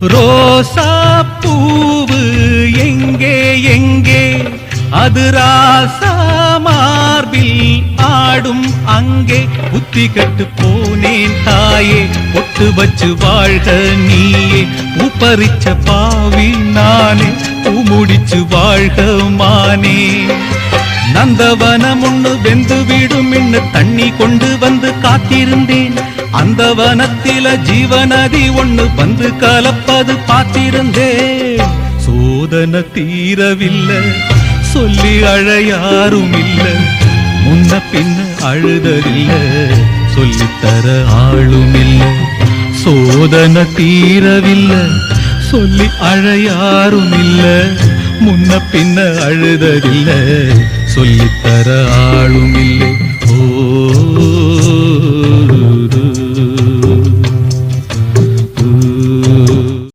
ரோசா பூவு எங்கே எங்கே அது ராசா மார்பில் ஆடும் அங்கே புத்தி கட்டு போனேன் தாயே பொட்டு வச்சு வாழ்க நீயே உப்பரிச்ச பாவி நானே முடிச்சு வாழ்க மானே நந்தவனம் ஒண்ணு வெந்து விடும் என்று தண்ணி கொண்டு வந்து காத்திருந்தேன் அந்த வனத்தில ஜீவநதி ஒண்ணு வந்து கலப்பது பார்த்திருந்தேன் சோதனை தீரவில்லை சொல்லி அழையாரும் இல்ல முன்ன பின்ன அழுதறில்ல சொல்லித்தர ஆளும் இல்ல சோதனை தீரவில்லை சொல்லி அழையாரும் இல்ல முன்ன பின்ன அழுதறில்ல சொல்லித்தர ஆளும் இல்லை ஓ